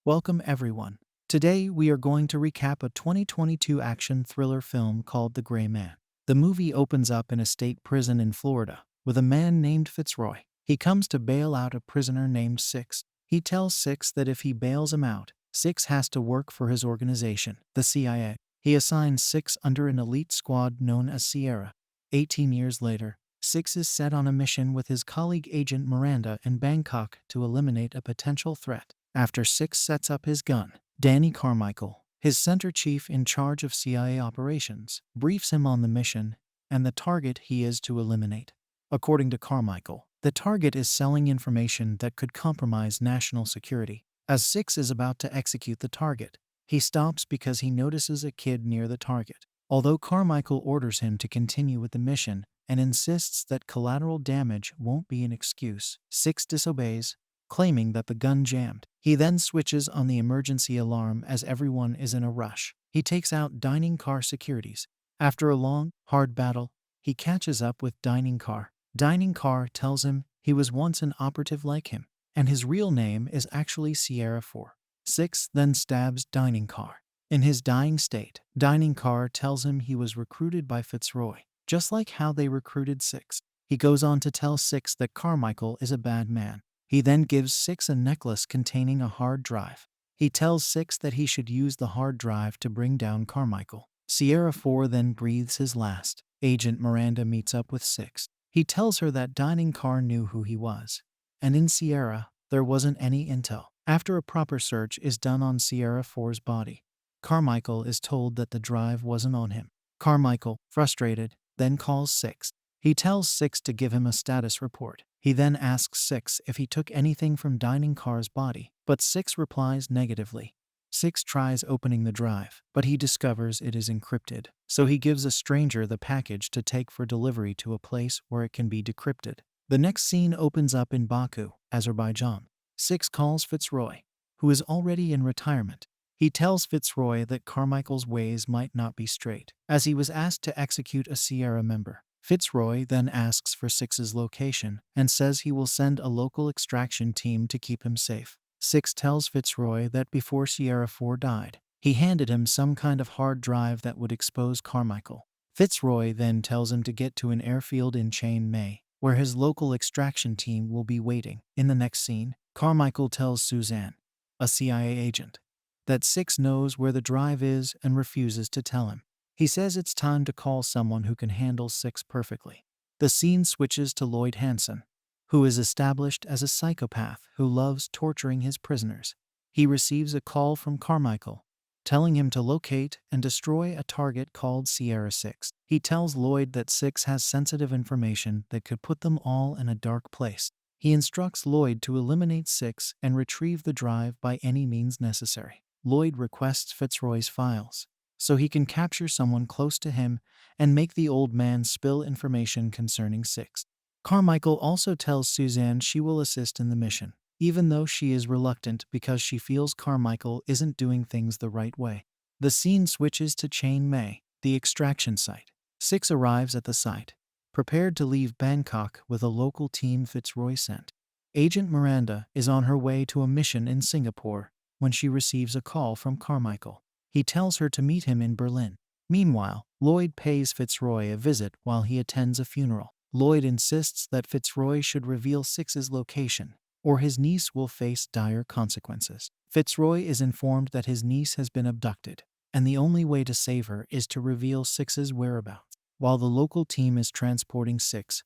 Welcome everyone. Today we are going to recap a 2022 action thriller film called The Gray Man. The movie opens up in a state prison in Florida with a man named Fitzroy. He comes to bail out a prisoner named Six. He tells Six that if he bails him out, Six has to work for his organization, the CIA. He assigns Six under an elite squad known as Sierra. 18 years later, Six is set on a mission with his colleague Agent Miranda in Bangkok to eliminate a potential threat. After Six sets up his gun, Danny Carmichael, his center chief in charge of CIA operations, briefs him on the mission and the target he is to eliminate. According to Carmichael, the target is selling information that could compromise national security. As Six is about to execute the target, he stops because he notices a kid near the target. Although Carmichael orders him to continue with the mission and insists that collateral damage won't be an excuse, Six disobeys, claiming that the gun jammed. He then switches on the emergency alarm as everyone is in a rush. He takes out Dining Car securities. After a long, hard battle, he catches up with Dining Car. Dining Car tells him he was once an operative like him, and his real name is actually Sierra 4. Six then stabs Dining Car. In his dying state, Dining Car tells him he was recruited by Fitzroy, just like how they recruited Six. He goes on to tell Six that Carmichael is a bad man. He then gives Six a necklace containing a hard drive. He tells Six that he should use the hard drive to bring down Carmichael. Sierra 4 then breathes his last. Agent Miranda meets up with Six. He tells her that Dining Car knew who he was, and in Sierra, there wasn't any intel. After a proper search is done on Sierra 4's body, Carmichael is told that the drive wasn't on him. Carmichael, frustrated, then calls Six. He tells Six to give him a status report. He then asks Six if he took anything from Dining Car's body, but Six replies negatively. Six tries opening the drive, but he discovers it is encrypted, so he gives a stranger the package to take for delivery to a place where it can be decrypted. The next scene opens up in Baku, Azerbaijan. Six calls Fitzroy, who is already in retirement. He tells Fitzroy that Carmichael's ways might not be straight, as he was asked to execute a Sierra member. Fitzroy then asks for Six's location and says he will send a local extraction team to keep him safe. Six tells Fitzroy that before Sierra 4 died, he handed him some kind of hard drive that would expose Carmichael. Fitzroy then tells him to get to an airfield in Chiang Mai, where his local extraction team will be waiting. In the next scene, Carmichael tells Suzanne, a CIA agent, that Six knows where the drive is and refuses to tell him. He says it's time to call someone who can handle Six perfectly. The scene switches to Lloyd Hansen, who is established as a psychopath who loves torturing his prisoners. He receives a call from Carmichael, telling him to locate and destroy a target called Sierra 6. He tells Lloyd that Six has sensitive information that could put them all in a dark place. He instructs Lloyd to eliminate Six and retrieve the drive by any means necessary. Lloyd requests Fitzroy's files, so he can capture someone close to him and make the old man spill information concerning Six. Carmichael also tells Suzanne she will assist in the mission, even though she is reluctant because she feels Carmichael isn't doing things the right way. The scene switches to Chiang Mai, the extraction site. Six arrives at the site, prepared to leave Bangkok with a local team Fitzroy sent. Agent Miranda is on her way to a mission in Singapore when she receives a call from Carmichael. He tells her to meet him in Berlin. Meanwhile, Lloyd pays Fitzroy a visit while he attends a funeral. Lloyd insists that Fitzroy should reveal Six's location, or his niece will face dire consequences. Fitzroy is informed that his niece has been abducted, and the only way to save her is to reveal Six's whereabouts. While the local team is transporting Six,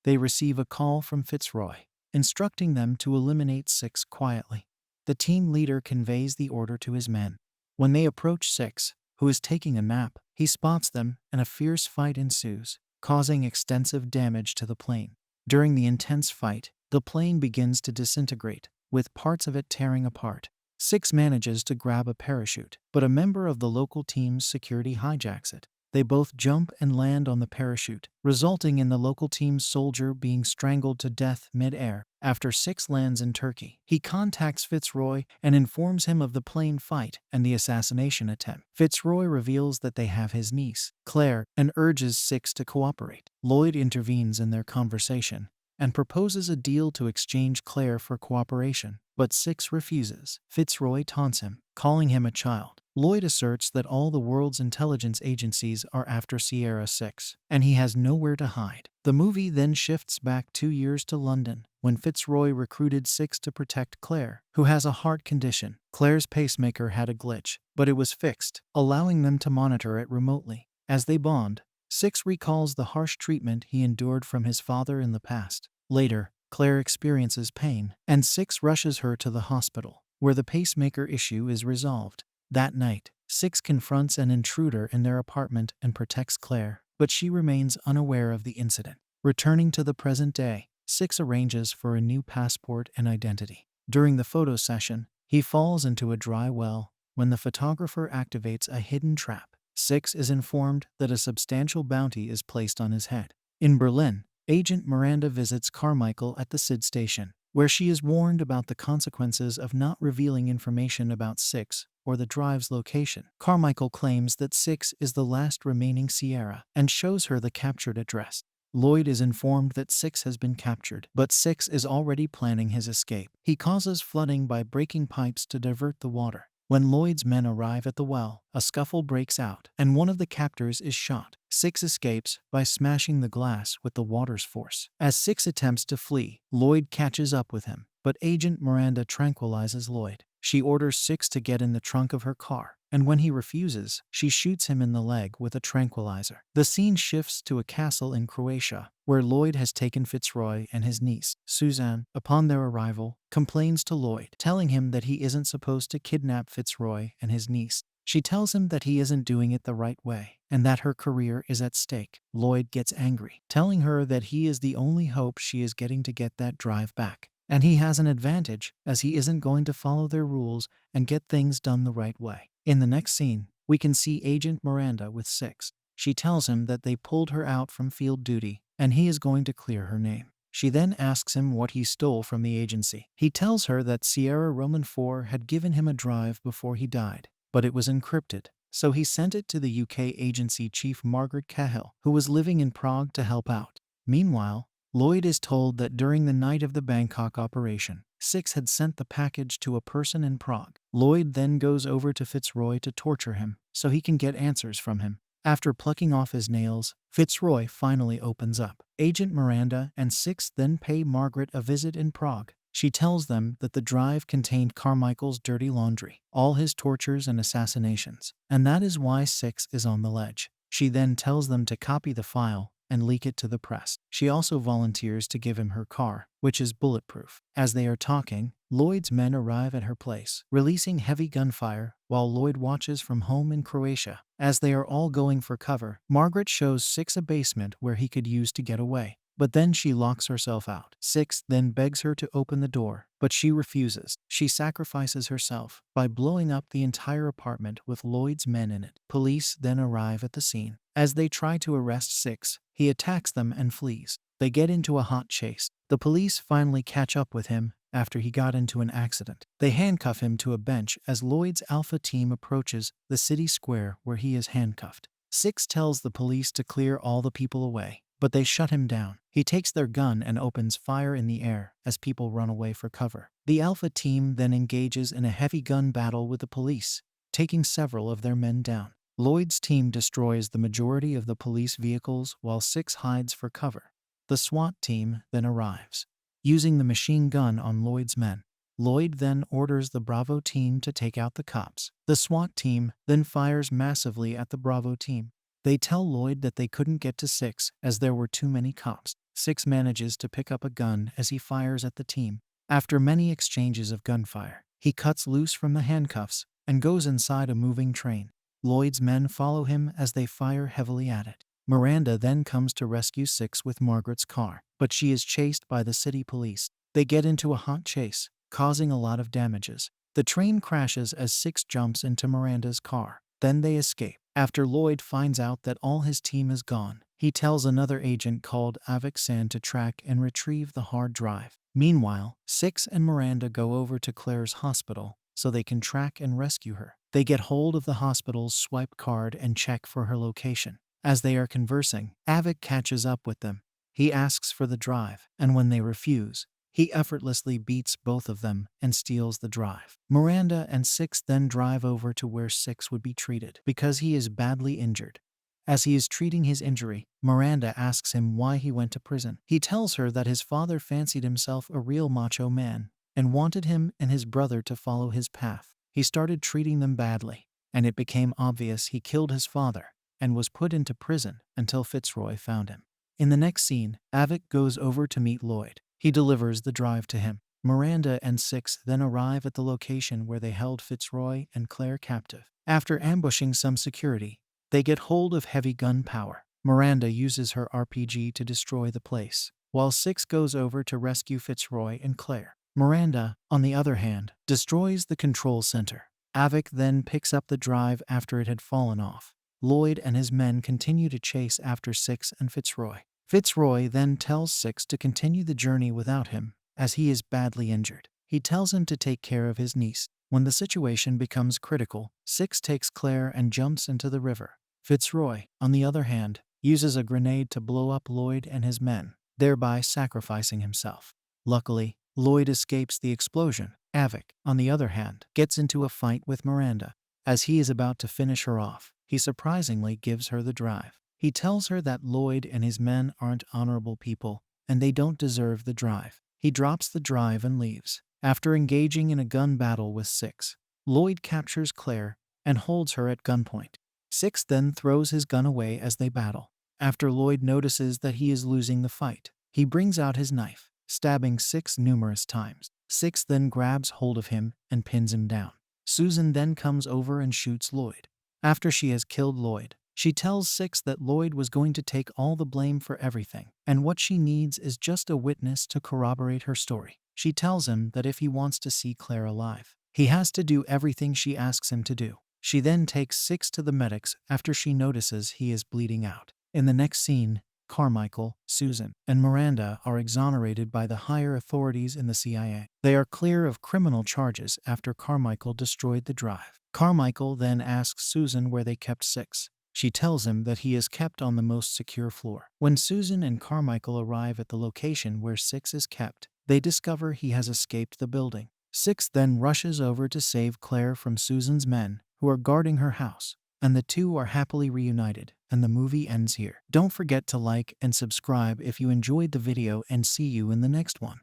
they receive a call from Fitzroy, instructing them to eliminate Six quietly. The team leader conveys the order to his men. When they approach Six, who is taking a nap, he spots them and a fierce fight ensues, causing extensive damage to the plane. During the intense fight, the plane begins to disintegrate, with parts of it tearing apart. Six manages to grab a parachute, but a member of the local team's security hijacks it. They both jump and land on the parachute, resulting in the local team's soldier being strangled to death mid-air. After Six lands in Turkey, he contacts Fitzroy and informs him of the plane fight and the assassination attempt. Fitzroy reveals that they have his niece, Claire, and urges Six to cooperate. Lloyd intervenes in their conversation and proposes a deal to exchange Claire for cooperation. but Six refuses. Fitzroy taunts him, calling him a child. Lloyd asserts that all the world's intelligence agencies are after Sierra 6, and he has nowhere to hide. The movie then shifts back 2 years to London, when Fitzroy recruited Six to protect Claire, who has a heart condition. Claire's pacemaker had a glitch, but it was fixed, allowing them to monitor it remotely. As they bond, Six recalls the harsh treatment he endured from his father in the past. Later, Claire experiences pain, and Six rushes her to the hospital, where the pacemaker issue is resolved. That night, Six confronts an intruder in their apartment and protects Claire, but she remains unaware of the incident. Returning to the present day, Six arranges for a new passport and identity. During the photo session, he falls into a dry well when the photographer activates a hidden trap. Six is informed that a substantial bounty is placed on his head. In Berlin, Agent Miranda visits Carmichael at the SID station, where she is warned about the consequences of not revealing information about Six or the drive's location. Carmichael claims that Six is the last remaining Sierra and shows her the captured address. Lloyd is informed that Six has been captured, but Six is already planning his escape. He causes flooding by breaking pipes to divert the water. When Lloyd's men arrive at the well, a scuffle breaks out, and one of the captors is shot. Six escapes by smashing the glass with the water's force. As Six attempts to flee, Lloyd catches up with him, but Agent Miranda tranquilizes Lloyd. She orders Six to get in the trunk of her car, and when he refuses, she shoots him in the leg with a tranquilizer. The scene shifts to a castle in Croatia, where Lloyd has taken Fitzroy and his niece, Suzanne. Upon their arrival, complains to Lloyd, telling him that he isn't supposed to kidnap Fitzroy and his niece. She tells him that he isn't doing it the right way, and that her career is at stake. Lloyd gets angry, telling her that he is the only hope she is getting to get that drive back. And he has an advantage, as he isn't going to follow their rules and get things done the right way. In the next scene, we can see Agent Miranda with Six. She tells him that they pulled her out from field duty, and he is going to clear her name. She then asks him what he stole from the agency. He tells her that Sierra Roman 4 had given him a drive before he died, but it was encrypted, so he sent it to the UK agency chief Margaret Cahill, who was living in Prague, to help out. Meanwhile, Lloyd is told that during the night of the Bangkok operation, Six had sent the package to a person in Prague. Lloyd then goes over to Fitzroy to torture him, so he can get answers from him. After plucking off his nails, Fitzroy finally opens up. Agent Miranda and Six then pay Margaret a visit in Prague. She tells them that the drive contained Carmichael's dirty laundry, all his tortures and assassinations, and that is why Six is on the ledge. She then tells them to copy the file and leak it to the press. She also volunteers to give him her car, which is bulletproof. As they are talking, Lloyd's men arrive at her place, releasing heavy gunfire while Lloyd watches from home in Croatia. As they are all going for cover, Margaret shows Six a basement where he could use to get away. But then she locks herself out. Six then begs her to open the door, but she refuses. She sacrifices herself by blowing up the entire apartment with Lloyd's men in it. Police then arrive at the scene. As they try to arrest Six, he attacks them and flees. They get into a hot chase. The police finally catch up with him after he got into an accident. They handcuff him to a bench as Lloyd's Alpha team approaches the city square where he is handcuffed. Six tells the police to clear all the people away, but they shut him down. He takes their gun and opens fire in the air as people run away for cover. The Alpha team then engages in a heavy gun battle with the police, taking several of their men down. Lloyd's team destroys the majority of the police vehicles while Six hides for cover. The SWAT team then arrives, using the machine gun on Lloyd's men. Lloyd then orders the Bravo team to take out the cops. The SWAT team then fires massively at the Bravo team. They tell Lloyd that they couldn't get to Six as there were too many cops. Six manages to pick up a gun as he fires at the team. After many exchanges of gunfire, he cuts loose from the handcuffs and goes inside a moving train. Lloyd's men follow him as they fire heavily at it. Miranda then comes to rescue Six with Margaret's car, but she is chased by the city police. They get into a hot chase, causing a lot of damages. The train crashes as Six jumps into Miranda's car. Then they escape. After Lloyd finds out that all his team is gone, he tells another agent called Avik Sand to track and retrieve the hard drive. Meanwhile, Six and Miranda go over to Claire's hospital so they can track and rescue her. They get hold of the hospital's swipe card and check for her location. As they are conversing, Avik catches up with them. He asks for the drive, and when they refuse, He effortlessly beats both of them and steals the drive. Miranda and Six then drive over to where Six would be treated because he is badly injured. As he is treating his injury, Miranda asks him why he went to prison. He tells her that his father fancied himself a real macho man and wanted him and his brother to follow his path. He started treating them badly, and it became obvious he killed his father and was put into prison until Fitzroy found him. In the next scene, Avik goes over to meet Lloyd. He delivers the drive to him. Miranda and Six then arrive at the location where they held Fitzroy and Claire captive. After ambushing some security, they get hold of heavy gun power. Miranda uses her RPG to destroy the place, while Six goes over to rescue Fitzroy and Claire. Miranda, on the other hand, destroys the control center. Avik then picks up the drive after it had fallen off. Lloyd and his men continue to chase after Six and Fitzroy. Fitzroy then tells Six to continue the journey without him, as he is badly injured. He tells him to take care of his niece. When the situation becomes critical, Six takes Claire and jumps into the river. Fitzroy, on the other hand, uses a grenade to blow up Lloyd and his men, thereby sacrificing himself. Luckily, Lloyd escapes the explosion. Avik, on the other hand, gets into a fight with Miranda. As he is about to finish her off, he surprisingly gives her the drive. He tells her that Lloyd and his men aren't honorable people, and they don't deserve the drive. He drops the drive and leaves. After engaging in a gun battle with Six, Lloyd captures Claire and holds her at gunpoint. Six then throws his gun away as they battle. After Lloyd notices that he is losing the fight, he brings out his knife, stabbing Six numerous times. Six then grabs hold of him and pins him down. Susan then comes over and shoots Lloyd. After she has killed Lloyd, she tells Six that Lloyd was going to take all the blame for everything, and what she needs is just a witness to corroborate her story. She tells him that if he wants to see Claire alive, he has to do everything she asks him to do. She then takes Six to the medics after she notices he is bleeding out. In the next scene, Carmichael, Susan, and Miranda are exonerated by the higher authorities in the CIA. They are clear of criminal charges after Carmichael destroyed the drive. Carmichael then asks Susan where they kept Six. She tells him that he is kept on the most secure floor. When Susan and Carmichael arrive at the location where Six is kept, they discover he has escaped the building. Six then rushes over to save Claire from Susan's men, who are guarding her house, and the two are happily reunited, and the movie ends here. Don't forget to like and subscribe if you enjoyed the video, and see you in the next one.